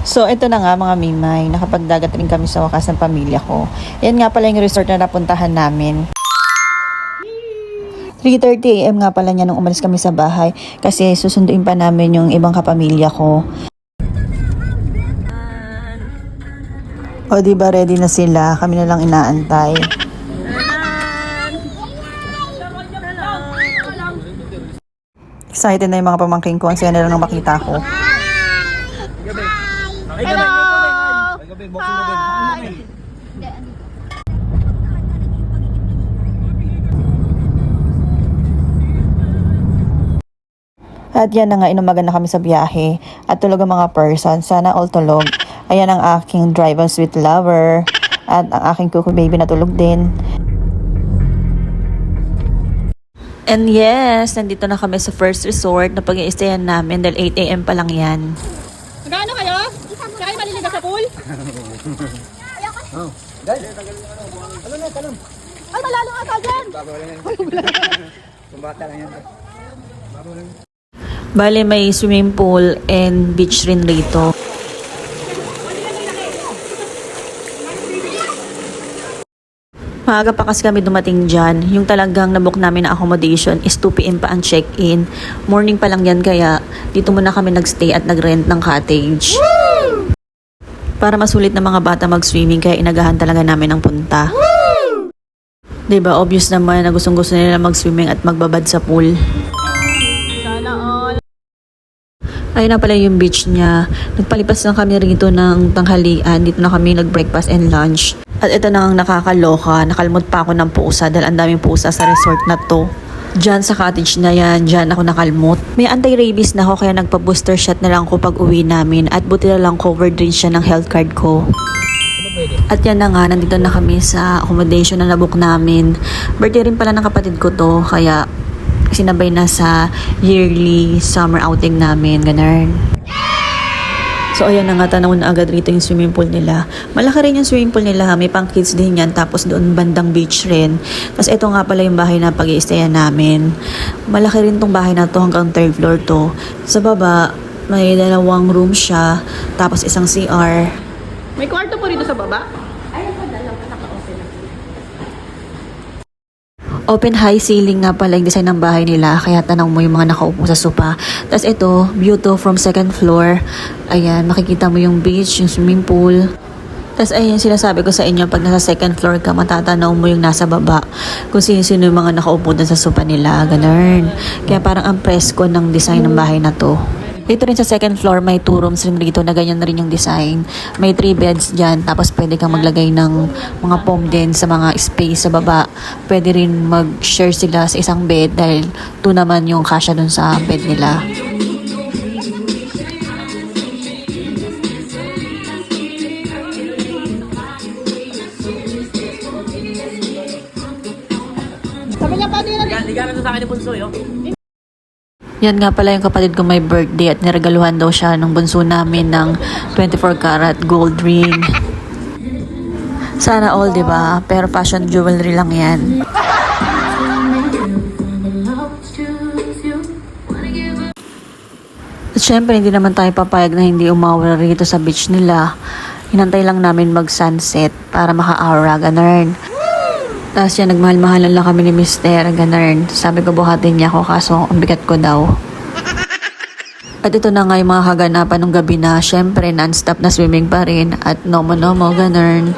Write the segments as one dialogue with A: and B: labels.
A: So, ito na nga mga mimay, nakapagdagat rin kami sa wakas ng pamilya ko. Yan nga pala yung resort na napuntahan namin. 3:30 AM nga pala niya nung umalis kami sa bahay kasi susunduin pa namin yung ibang kapamilya ko. O diba ready na sila, kami na lang inaantay. Excited na yung mga pamangking ko, ang saya na lang nang makita ko.
B: Hello! Hi!
A: At yan na nga, inumagan na kami sa biyahe. At tulog ang mga person. Sana all tulog. Ayan ang aking drive-on sweet lover. At ang aking kuko baby na tulog din. And yes, nandito na kami sa first resort na pag-i-stayan namin dahil 8 AM pa lang yan.
B: Magkano kayo? Kaya kayo maliligas sa pool? Ay, malalo nga ka dyan!
A: Bale, may swimming pool and beach rin rito. Maaga pa kasi kami dumating dyan. Yung talagang nabook namin na accommodation is 2 PM pa ang check-in. Morning pa lang yan kaya dito muna kami nagstay at nagrent ng cottage. Woo! Para masulit na mga bata mag-swimming kaya inagahan talaga namin ang punta. Woo! Diba obvious naman na gustong gusto nila mag-swimming at magbabad sa pool. Ayun na pala yung beach niya. Nagpalipas lang kami rito ng tanghalian. Dito na kami nag-breakfast and lunch. At ito na ang nakakaloka. Nakalmot pa ako ng pusa dahil ang daming pusa sa resort na to. Diyan sa cottage na yan, diyan ako nakalmot. May anti-rabies na ako kaya nagpa-booster shot na lang ako pag uwi namin. At buti na lang covered rin siya ng health card ko. At yan na nga, nandito na kami sa accommodation na nabook namin. Birthday rin pala ng kapatid ko to, kaya sinabay na sa yearly summer outing namin, ganun. So ayan na nga, tanaw na agad rito yung swimming pool nila. Malaki rin yung swimming pool nila, may pang kids din yan, tapos doon bandang beach rin. Tapos ito nga pala yung bahay na pag-i-stayan namin. Malaki rin tong bahay na to, hanggang 3rd floor to. Sa baba, may 2 room siya, tapos isang CR.
B: May kwarto po rito sa baba?
A: Open high ceiling nga pala yung design ng bahay nila, kaya tanaw mo yung mga nakaupo sa sopa. Tapos ito, view to from 2nd floor. Ayan, makikita mo yung beach, yung swimming pool. Tapos ayan, sinasabi ko sa inyo, pag nasa 2nd floor ka, matatanaw mo yung nasa baba. Kung sino-sino yung mga nakaupo dun sa sopa nila, ganun. Kaya parang ang presko ng design ng bahay na to. Dito rin sa 2nd floor, may 2 rooms rin dito na ganyan na rin yung design. May 3 beds dyan, tapos pwede kang maglagay ng mga foam din sa mga space sa baba. Pwede rin mag-share sila sa isang bed dahil 2 naman yung kasya dun sa bed nila.
B: Sabi niya pa nila.
C: Ligaran sa akin ni Bunso, yo.
A: Yan nga pala yung kapatid ko may birthday at niregaluhan daw siya ng bunso namin ng 24 karat gold ring. Sana all, di ba? Pero fashion jewelry lang yan. At syempre, hindi naman tayo papayag na hindi umawala rito sa beach nila. Hinantay lang namin mag-sunset para maka-aura, ganun. Tapos yan, nagmahal-mahalan lang kami ni Mister, ganun. Sabi ko buhatin niya ako kaso ang bigat ko daw. At ito na nga yung mga kaganapan ng gabi na syempre non-stop na swimming pa rin at nomo-nomo, ganun.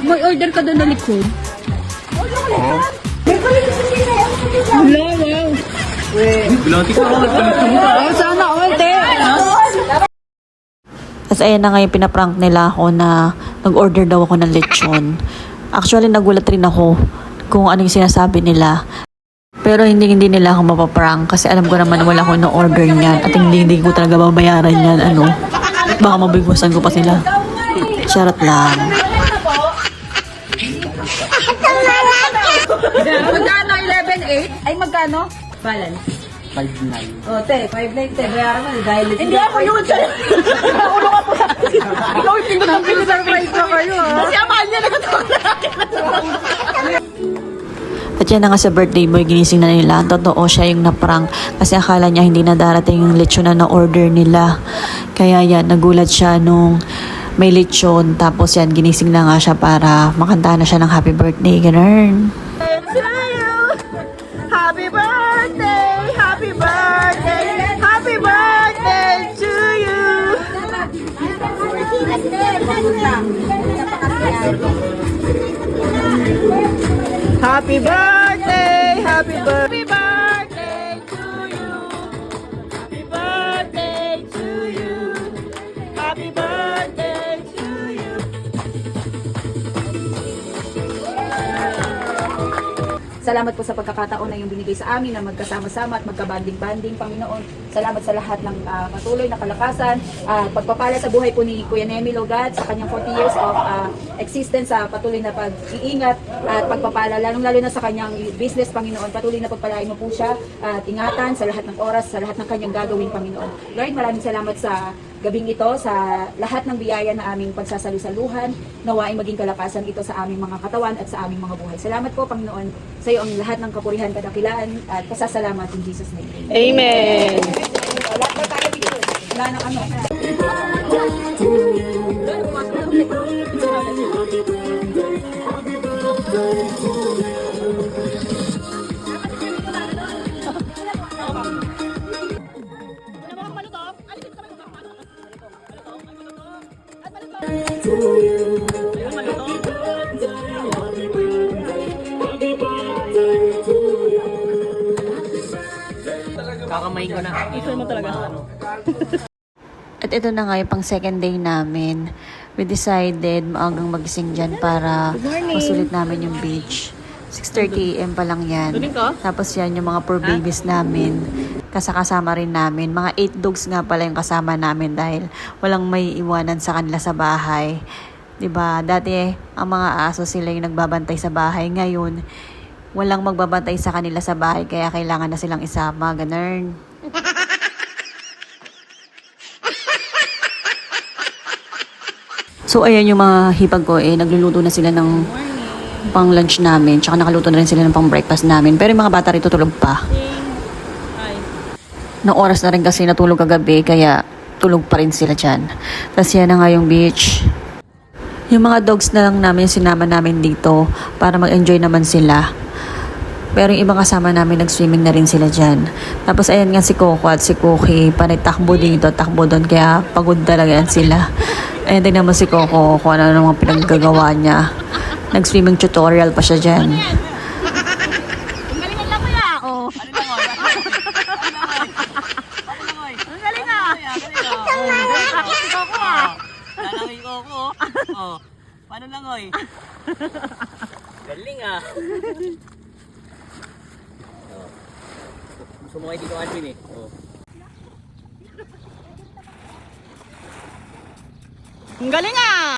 B: May order ka doon na likod. Wala, wow.
C: Bilati ka ako.
B: Sana all, te.
A: Tapos ayan na nga yung pinaprank nila ako na nag-order daw ako ng lechon. Actually, nagulat rin ako kung ano yung sinasabi nila. Pero hindi nila ako mapaprank kasi alam ko naman na wala akong na-order niyan at hindi ko talaga babayaran yan. Ano, baka mabigusan ko pa sila. Charot lang.
B: Magkano? 11.8? Ay, magkano? Balance.
C: 5'9".
B: O, te, 5.9, te. Bayaran mo, dahil...
D: Hindi ako yun sa'yo. Ulo ka po sa akin. Ikaw yung pindot ng pindot.
B: Surprise pa kayo, ha?
D: Kasi amahan niya nagkatawa na
A: At yan na nga sa birthday boy, ginising na nila. Totoo siya yung naprank kasi akala niya hindi na darating yung lechon na na-order nila. Kaya yan, nagulat siya nung may lechon. Tapos yan, ginising na nga siya para makanta na siya ng happy birthday. Ganun.
D: Happy birthday! Happy birthday! Happy birthday to you! Happy birthday! Happy birthday to you! Happy birthday to you! Happy birthday to you!
B: Salamat po sa pagkakataon na yung binigay sa amin na magkasama-sama at magkabanding-banding, Panginoon. Salamat sa lahat ng patuloy na kalakasan, pagpapala sa buhay po ni Kuya Nemi Logad sa kanyang 40 years of existence, sa patuloy na pag-iingat at pagpapala, lalong-lalo na sa kanyang business, Panginoon. Patuloy na pagpalain mo po siya at ingatan sa lahat ng oras, sa lahat ng kanyang gagawin, Panginoon. Lord, maraming salamat sa gabing ito, sa lahat ng biyaya na aming pagsasalusaluhan. Nawaing maging kalakasan ito sa aming mga katawan at sa aming mga buhay. Salamat po, Panginoon, sa iyo ang lahat ng kapurihan, kadakilaan at pasasalamat in Jesus' name.
D: Amen!
B: Wala na tayo dito. Wala na ano.
C: Kakamain ko na. Gusto mo talaga?
A: At ito na nga yung pang second day namin. We decided maagang magising dyan para masulit namin yung beach. 6:30 AM pa lang yan. Tapos yan yung mga poor babies namin. Kasama rin namin. Mga 8 dogs nga pala yung kasama namin dahil walang may iwanan sa kanila sa bahay. 'Di ba? Dati ang mga aso sila yung nagbabantay sa bahay. Ngayon, walang magbabantay sa kanila sa bahay kaya kailangan na silang isama. Ganun. So ayan yung mga hipag ko nagluluto na sila ng pang lunch namin, tsaka nakaluto na rin sila ng pang breakfast namin. Pero yung mga bata rito tulog pa. Nang oras na rin kasi natulog kagabi, kaya tulog pa rin sila dyan. Tapos yan na nga yung beach. Yung mga dogs na lang namin sinama namin dito para mag-enjoy naman sila. Pero yung ibang kasama namin nag-swimming na rin sila dyan. Tapos ayan nga si Coco at si Cookie, panay takbo dito, takbo doon, kaya pagod talaga yan sila. Ayan din naman si Coco kung ano naman pinaggagawa niya. Nag-swimming tutorial pa siya dyan.
D: Galingan lang ko ya ako. Ang galing ah.
C: Lalangay ko ako. Oh. Paano lang, oy? Galing ah. Oh. Gusto mo kayo dito, Alvin eh. Oh.
D: Ang galing ah.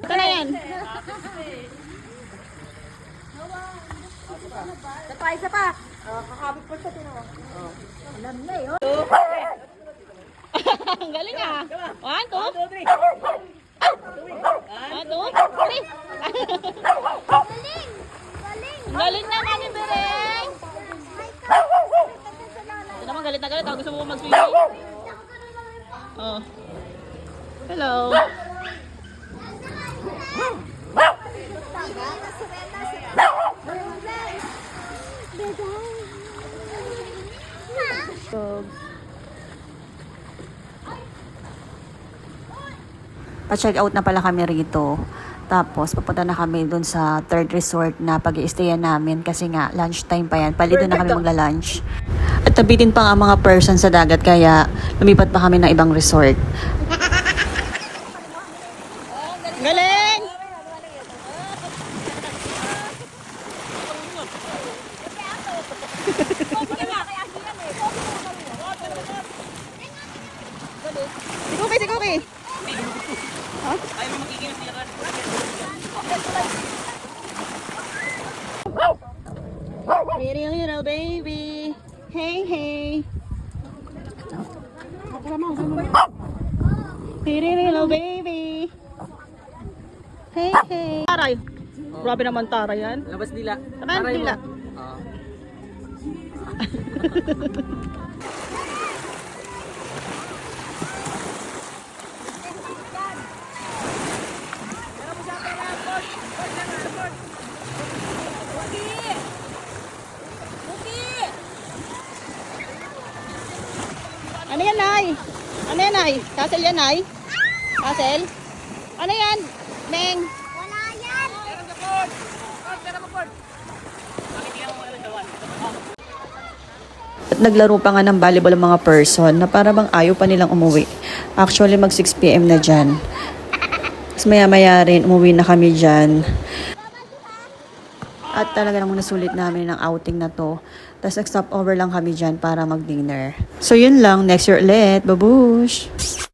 D: Ito na yan.
B: Isa pa. Kakabit po siya, tinawa. Alam na eh.
D: Ang galing ah. 1, 2, 3. 1, 2, 3. Ang galing na, Mami Bereng. Ito naman, galit na galit. Gusto mo mag-swimming? Oh. Hello.
A: Pa-check out na pala kami rito. Tapos, papunta na kami dun sa third resort na pag-i-stayan namin kasi nga, lunchtime pa yan. Pali doon na kami magla-lunch. At tabitin pa nga mga person sa dagat kaya lumipat pa kami ng ibang resort.
D: Galing!
C: Ayaw mo makikinig siya ka.
D: Pretty little baby. Hey, hey. Pretty little baby. Hey, hey. Taray. Grabe naman taray yan.
C: Labas dila.
D: Labas dila.
C: Oo.
D: Ano yan, Nay? Ano yan, Nay? Castle yan, Nay? Castle? Ano yan? Meng?
A: At naglaro pa nga ng volleyball ang mga person na para bang ayaw pa nilang umuwi. Actually, mag 6 p.m. na dyan. Tapos maya-maya rin, umuwi na kami dyan. At talaga namang nasulit namin ng outing na to. Tapos nag-stop over lang kami dyan para mag-dinner. So yun lang, next year ulit. Babush!